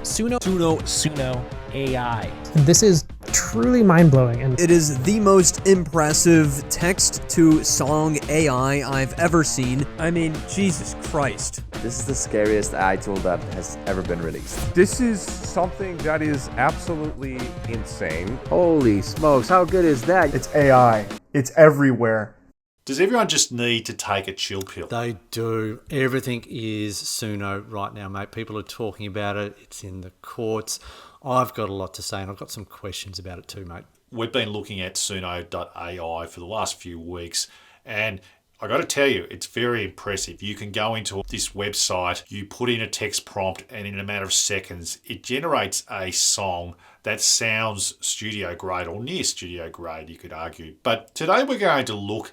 suno.ai. And this is truly mind-blowing. And it is the most impressive text-to-song AI I've ever seen. I mean, Jesus Christ. This is the scariest AI tool that has ever been released. This is something that is absolutely insane. Holy smokes, how good is that? It's AI. It's everywhere. Does everyone just need to take a chill pill? They do. Everything is Suno right now, mate. People are talking about it. It's in the courts. I've got a lot to say, and I've got some questions about it too, mate. We've been looking at suno.ai for the last few weeks, and I got to tell you, it's very impressive. You can go into this website, you put in a text prompt, and in a matter of seconds, it generates a song that sounds studio grade, or near studio grade, you could argue. But today we're going to look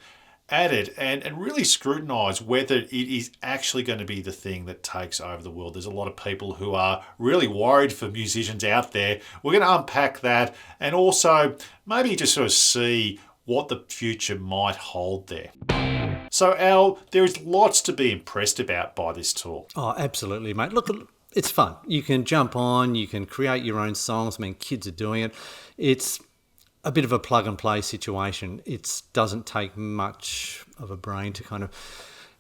at it and really scrutinise whether it is actually going to be the thing that takes over the world. There's a lot of people who are really worried for musicians out there. We're going to unpack that and also maybe just sort of see what the future might hold there. So Al, there is lots to be impressed about by this tool. Oh, absolutely, mate. Look, it's fun. You can jump on, you can create your own songs. I mean, kids are doing it. It's a bit of a plug and play situation. It doesn't take much of a brain to kind of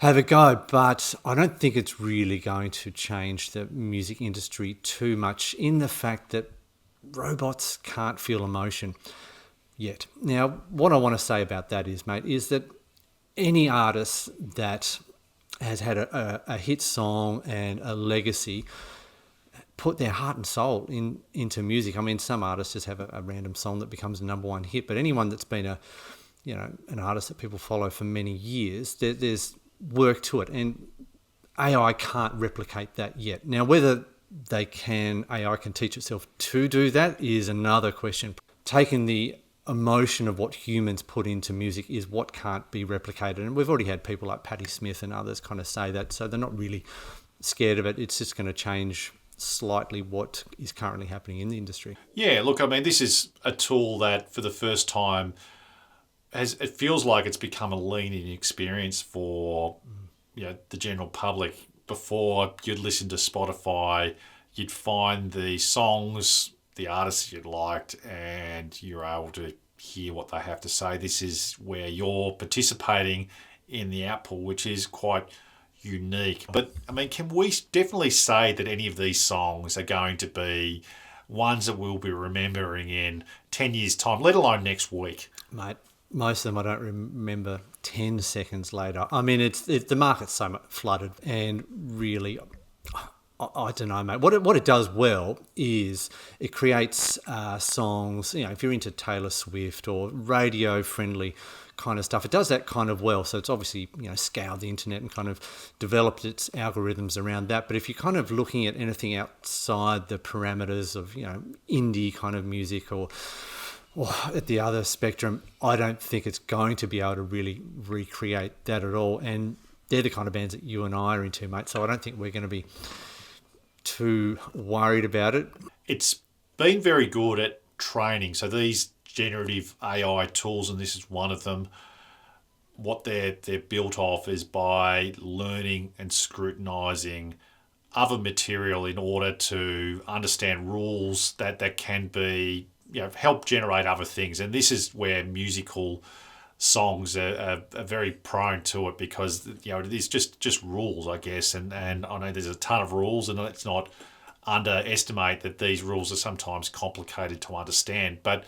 have a go, but I don't think it's really going to change the music industry too much in the fact that robots can't feel emotion yet. Now, what I want to say about that is, mate, is that any artist that has had a hit song and a legacy put their heart and soul into music. I mean, some artists just have a random song that becomes a number one hit, but anyone that's been an artist that people follow for many years, there's work to it, and AI can't replicate that yet. Now, whether AI can teach itself to do that is another question. Taking the emotion of what humans put into music is what can't be replicated, and we've already had people like Patti Smith and others kind of say that, so they're not really scared of it. It's just going to change slightly what is currently happening in the industry. Yeah, look, I mean, this is a tool that for the first time it feels like it's become a lean-in experience for the general public. Before, you'd listen to Spotify, you'd find the songs, the artists you liked, and you're able to hear what they have to say. This is where you're participating in the output, which is quite unique. But I mean, can we definitely say that any of these songs are going to be ones that we'll be remembering in 10 years' time, let alone next week? Mate, most of them I don't remember 10 seconds later. I mean, the market's so much flooded, and really, I don't know, mate. What it does well is it creates songs, if you're into Taylor Swift or radio-friendly kind of stuff, it does that kind of well. So it's obviously, scoured the internet and kind of developed its algorithms around that. But if you're kind of looking at anything outside the parameters of, indie kind of music or at the other spectrum, I don't think it's going to be able to really recreate that at all. And they're the kind of bands that you and I are into, mate. So I don't think we're going to be too worried about it. It's been very good at training. So these generative AI tools, and this is one of them, what they're built off is by learning and scrutinizing other material in order to understand rules that can be, help generate other things. And this is where musical songs are very prone to it, because it is just rules, I guess, and I know there's a ton of rules, and let's not underestimate that these rules are sometimes complicated to understand, but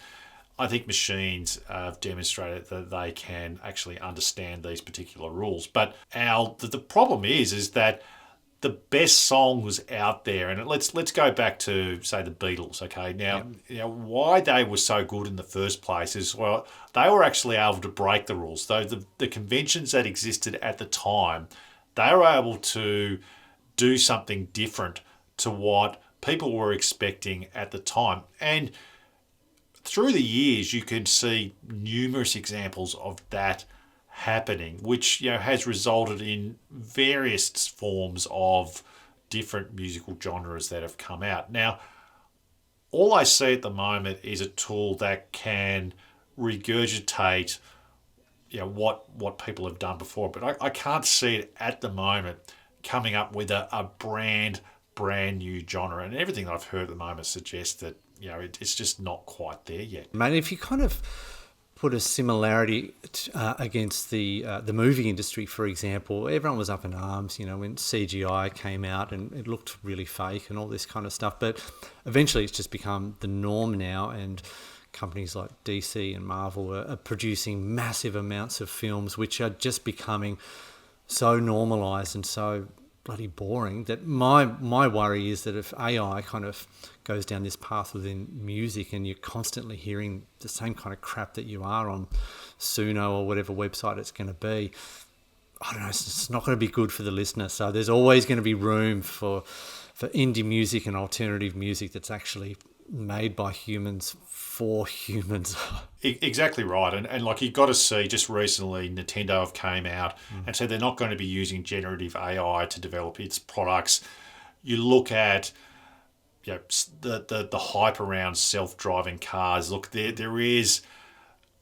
I think machines have demonstrated that they can actually understand these particular rules. But the problem is that the best songs out there, and let's go back to, say, the Beatles, okay? Now, why they were so good in the first place is, well, they were actually able to break the rules. So the conventions that existed at the time, they were able to do something different to what people were expecting at the time. And through the years, you can see numerous examples of that happening, which has resulted in various forms of different musical genres that have come out. Now, all I see at the moment is a tool that can regurgitate what people have done before, but I can't see it at the moment coming up with a brand brand new genre, and everything that I've heard at the moment suggests that it's just not quite there yet. Mate, if you kind of put a similarity against the movie industry, for example, everyone was up in arms, when CGI came out and it looked really fake and all this kind of stuff. But eventually it's just become the norm now, and companies like DC and Marvel are producing massive amounts of films which are just becoming so normalised and so bloody boring that my worry is that if AI kind of goes down this path within music and you're constantly hearing the same kind of crap that you are on Suno or whatever website it's going to be, I don't know, it's not going to be good for the listener. So there's always going to be room for indie music and alternative music that's actually made by humans for humans. Exactly right. And like you've got to see, just recently Nintendo have came out and said they're not going to be using generative AI to develop its products. You look at the hype around self-driving cars. Look, there is,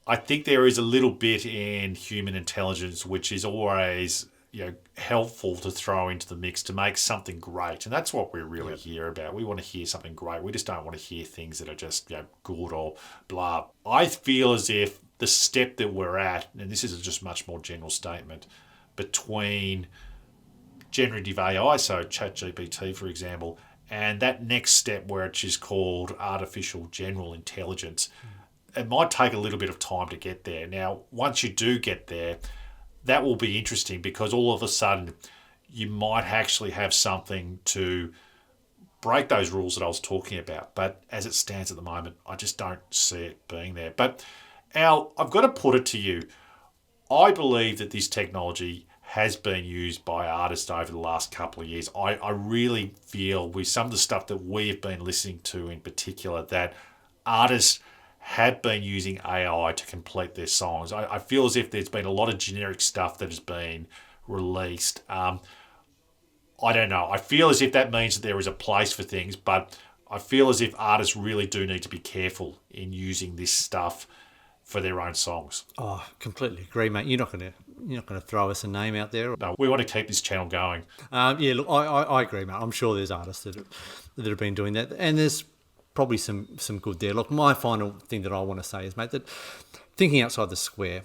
I think there is a little bit in human intelligence which is always helpful to throw into the mix to make something great. And that's what we're really here about. We want to hear something great. We just don't want to hear things that are just good or blah. I feel as if the step that we're at, and this is just much more general statement, between generative AI, so ChatGPT, for example, and that next step where it's just called artificial general intelligence, it might take a little bit of time to get there. Now, once you do get there, that will be interesting because all of a sudden you might actually have something to break those rules that I was talking about. But as it stands at the moment, I just don't see it being there. But Al, I've got to put it to you. I believe that this technology has been used by artists over the last couple of years. I really feel with some of the stuff that we've been listening to in particular that artists have been using AI to complete their songs. I feel as if there's been a lot of generic stuff that has been released. I don't know. I feel as if that means that there is a place for things, but I feel as if artists really do need to be careful in using this stuff for their own songs. Oh, completely agree, mate. You're not going to throw us a name out there. No, we want to keep this channel going. Look, I agree, mate. I'm sure there's artists that have been doing that, and there's probably some good there. Look, my final thing that I want to say is, mate, that thinking outside the square,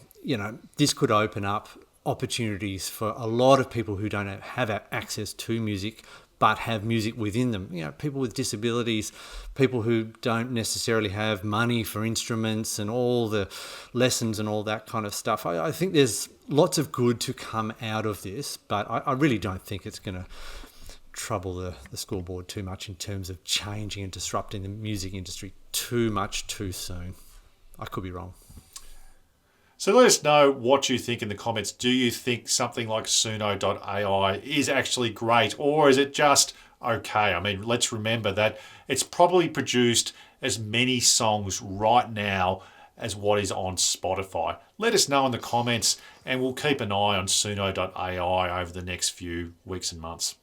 this could open up opportunities for a lot of people who don't have access to music but have music within them. People with disabilities, people who don't necessarily have money for instruments and all the lessons and all that kind of stuff. I think there's lots of good to come out of this, but I really don't think it's going to trouble the school board too much in terms of changing and disrupting the music industry too much too soon. I could be wrong. So let us know what you think in the comments. Do you think something like suno.ai is actually great, or is it just okay? I mean, let's remember that it's probably produced as many songs right now as what is on Spotify. Let us know in the comments, and we'll keep an eye on suno.ai over the next few weeks and months.